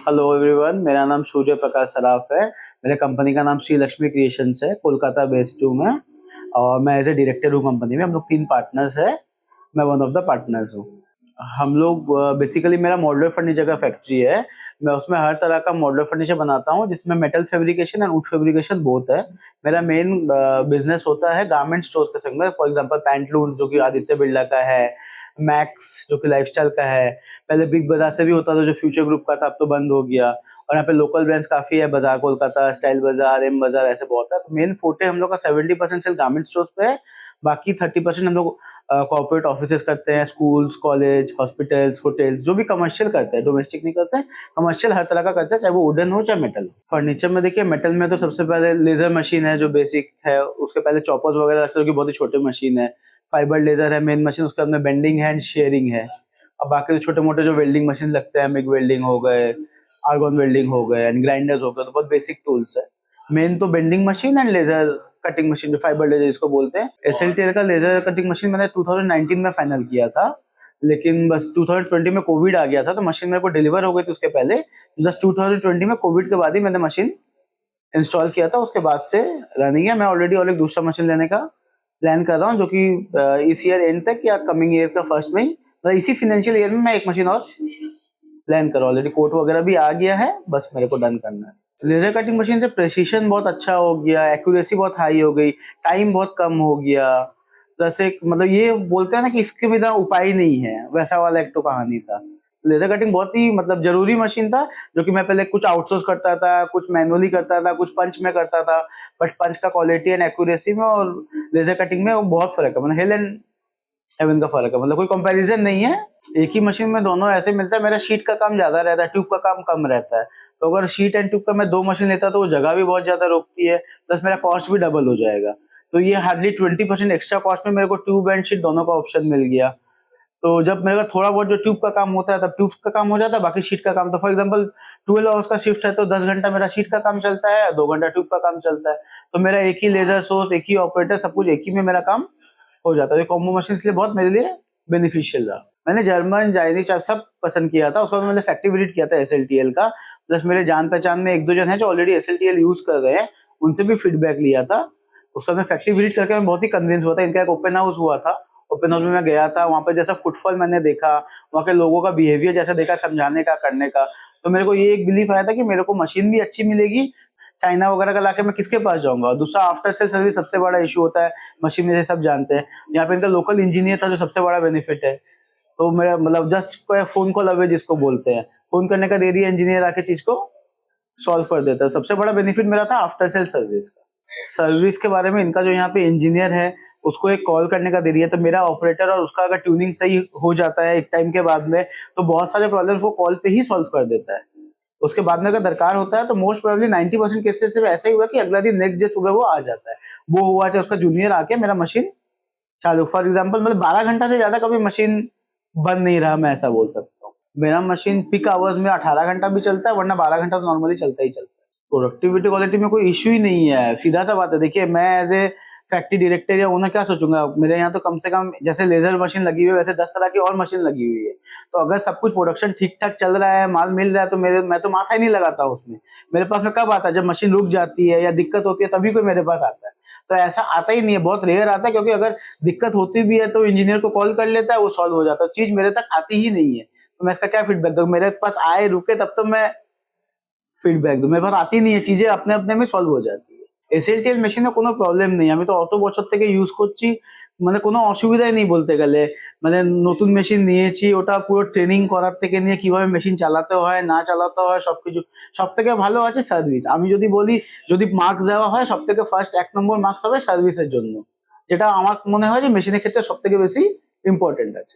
Hello everyone, मेरा नाम सूर्य प्रकाश सराफ है। मेरे कंपनी का नाम श्री लक्ष्मी क्रिएशंस है, कोलकाता बेस्ड हूँ मैं। और मैं एज ए डायरेक्टर हूँ कंपनी में। हम लोग 3 पार्टनर्स हैं, मैं वन ऑफ द पार्टनर्स हूँ। हम लोग बेसिकली मेरा मॉड्यूलर फर्नीचर का फैक्ट्री है। मैं उसमें हर तरह का मॉड्यूलर फर्नीचर बनाता हूँ, जिसमें metal fabrication and would fabrication both है। मेरा मेन बिजनेस होता है गारमेंट स्टोर्स के संग में। फॉर एग्जांपल पैंटलून्स जो कि आदित्य बिरला का है, मैक्स जो कि लाइफस्टाइल का है। पहले बिग बाजार से भी होता था जो फ्यूचर ग्रुप का था, अब तो बंद हो गया। और यहाँ पे लोकल ब्रांड्स काफी है, बाजार कोलकाता, स्टाइल बाजार, एम बाजार, ऐसे बहुत है। तो मेन फोटे हम लोग का 70% सेल गारमेंट स्टोर्स पे है। बाकी 30% हम लोग कॉर्पोरेट ऑफिसेस करते हैं, स्कूल्स, कॉलेज, हॉस्पिटल्स, होटल्स, जो भी कमर्शियल करते हैं, डोमेस्टिक नहीं करते हैं, कमर्शियल हर तरह का करते हैं, चाहे वो वुडन हो चाहे मेटल। फर्नीचर में देखिए, मेटल में तो सबसे पहले लेजर मशीन है जो बेसिक है। उसके पहले चॉपर्स वगैरह रखते हैं, जो कि बहुत ही छोटे मशीन है। फाइबर लेजर है मेन मशीन, उसके अंदर बेंडिंग है एंड शेयरिंग है। अब बाकी तो छोटे मोटे जो वेल्डिंग मशीन लगते हैं, मिग वेल्डिंग हो गए, आर्गन वेल्डिंग हो गए एंड ग्राइंडर्स हो गए, तो बहुत बेसिक टूल्स है। मेन तो bending machine and laser cutting machine, जो फाइबर लेजर इसको बोलते हैं। एसएलटीएल का लेजर कटिंग मशीन मैंने 2019 में फाइनल किया था, लेकिन बस 2020 में कोविड आ गया था, तो मशीन मेरे को डिलीवर हो गई थी उसके पहले। जस्ट 2020 में कोविड के बाद ही मैंने मशीन इंस्टॉल किया था, उसके बाद से रनिंग है। मैं ऑलरेडी और एक दूसरा मशीन लेने का प्लान कर रहा हूँ, जो कि इस ईयर एंड तक या कमिंग ईयर का फर्स्ट में ही, मतलब इसी फाइनेंशियल ईयर में मैं एक मशीन और प्लान कर रहा हूँ। ऑलरेडी कोट वगैरह भी आ गया है, बस मेरे को डन करना है। लेजर कटिंग मशीन से प्रेसिशन बहुत अच्छा हो गया, एक्यूरेसी बहुत हाई हो गई, टाइम बहुत कम हो गया। प्लस एक मतलब ये बोलते हैं ना कि इसके बिना उपाय नहीं है, वैसा वाला एक तो कहानी था। लेजर कटिंग बहुत ही मतलब जरूरी मशीन था, जो कि मैं पहले कुछ आउटसोर्स करता था, कुछ मैनुअली करता था, कुछ पंच में करता था। बट पंच का क्वालिटी एंड एक्यूरेसी में और लेजर कटिंग में वो बहुत फर्क है, मतलब हेल एंड हेवन का फर्क है, मतलब कोई कंपैरिजन नहीं है। एक ही मशीन में दोनों ऐसे मिलता है। मेरा शीट का काम ज्यादा रहता है, ट्यूब का काम कम रहता है। तो अगर शीट एंड ट्यूब का मैं 2 मशीन लेता तो वो जगह भी बहुत ज्यादा रोकती है, प्लस मेरा कॉस्ट भी डबल हो जाएगा। तो ये हार्डली 20% एक्स्ट्रा कॉस्ट में मेरे को ट्यूब एंड शीट दोनों का ऑप्शन मिल गया। तो जब मेरे का थोड़ा बहुत जो ट्यूब का काम होता है तब ट्यूब का काम हो जाता है, बाकी शीट का काम तो फॉर एग्जांपल 12 आवर्स का शिफ्ट है तो 10 घंटा मेरा शीट का काम चलता है, 2 घंटा ट्यूब का काम चलता है। तो मेरा एक ही लेजर सोर्स, एक ही ऑपरेटर, सब कुछ एक ही में मेरा काम हो जाता है। ये कॉम्बो मशीन इसलिए बहुत मेरे लिए बेनिफिशियल रहा। मैंने जर्मन, चाइनीज सब पसंद किया था, उसके बाद मैंने फैक्ट्री विजिट किया था एसएलटीएल का। प्लस मेरे जान पहचान में 1-2 जन है जो ऑलरेडी एसएलटीएल यूज कर रहे हैं, उनसे भी फीडबैक लिया था। उसका मैं फैक्ट्री विजिट करके मैं बहुत ही कन्विंस हुआ था। इनका एक ओपन हाउस हुआ था, ओपन हाउस में मैं गया था, वहाँ पे जैसा फुटफॉल मैंने देखा, वहाँ के लोगों का बिहेवियर जैसा देखा, समझाने का, करने का, तो मेरे को ये एक बिलीफ आया था कि मेरे को मशीन भी अच्छी मिलेगी। चाइना वगैरह का लाके मैं किसके पास जाऊंगा। दूसरा, आफ्टर सेल सर्विस सबसे बड़ा इशू होता है मशीन में, से सब जानते हैं। यहाँ पे इनका लोकल इंजीनियर था, जो सबसे बड़ा बेनिफिट है। तो मेरा मतलब जस्ट फोन कॉल अवे जिसको बोलते हैं, फोन करने का देरी है, इंजीनियर आके चीज को सॉल्व कर देता है। सबसे बड़ा बेनिफिट मेरा था आफ्टर सेल सर्विस का। सर्विस के बारे में इनका जो यहाँ पे इंजीनियर है, उसको एक कॉल करने का देरी है, तो मेरा ऑपरेटर और उसका अगर ट्यूनिंग सही हो जाता है एक टाइम के बाद में, तो बहुत सारे प्रॉब्लम वो कॉल पे ही सॉल्व कर देता है। उसके बाद में अगर दरकार होता है तो मोस्ट प्रोबेबली 90% केसेस से ऐसा ही हुआ कि अगला दिन नेक्स्ट डे सुबह वो आ जाता है। वो हुआ चाहे उसका जूनियर आके मेरा मशीन चालू। फॉर एग्जाम्पल मतलब 12 घंटा से ज्यादा कभी मशीन बंद नहीं रहा, मैं ऐसा बोल सकता हूँ। मेरा मशीन पिक आवर्स में 18 घंटा भी चलता है, वरना 12 घंटा तो नॉर्मली चलता ही चलता है। प्रोडक्टिविटी क्वालिटी में कोई इश्यू ही नहीं है, सीधा सा बात है। देखिए, मैं एज ए फैक्ट्री डायरेक्टर या ओनर क्या सोचूंगा, मेरे यहाँ तो कम से कम जैसे लेजर मशीन लगी हुई है वैसे 10 तरह की और मशीन लगी हुई है। तो अगर सब कुछ प्रोडक्शन ठीक ठाक चल रहा है, माल मिल रहा है, तो मैं तो माथा ही नहीं लगाता उसमें। मेरे पास में कब आता है, जब मशीन रुक जाती है या दिक्कत होती है, तभी कोई मेरे पास आता है। तो ऐसा आता ही नहीं है, बहुत रेयर आता है, क्योंकि अगर दिक्कत होती भी है तो इंजीनियर को कॉल कर लेता है, वो सॉल्व हो जाता है। चीज मेरे तक आती ही नहीं है, तो मैं इसका क्या फीडबैक दूं। मेरे पास आए, रुके, तब तो मैं फीडबैक दूं। मेरे पास आती नहीं है, चीजें अपने अपने में सॉल्व हो जाती है। এসএলটিএল মেশিনে কোনো প্রবলেম নেই। আমি তো অত বছর থেকে ইউজ করছি, মানে কোনো অসুবিধাই নেই বলতে গেলে। মানে নতুন মেশিন নিয়েছি, ওটা পুরো ট্রেনিং করার থেকে নিয়ে কিভাবে মেশিন চালাতে হয় না চালাতে হয় সবকিছু। সবথেকে ভালো আছে সার্ভিস। আমি যদি বলি, যদি মার্কস দেওয়া হয়, সবথেকে ফার্স্ট 1 নম্বর মার্কস হবে সার্ভিসের জন্য, যেটা আমার মনে হয় যে মেশিনের ক্ষেত্রে সবথেকে বেশি ইম্পর্টেন্ট আছে।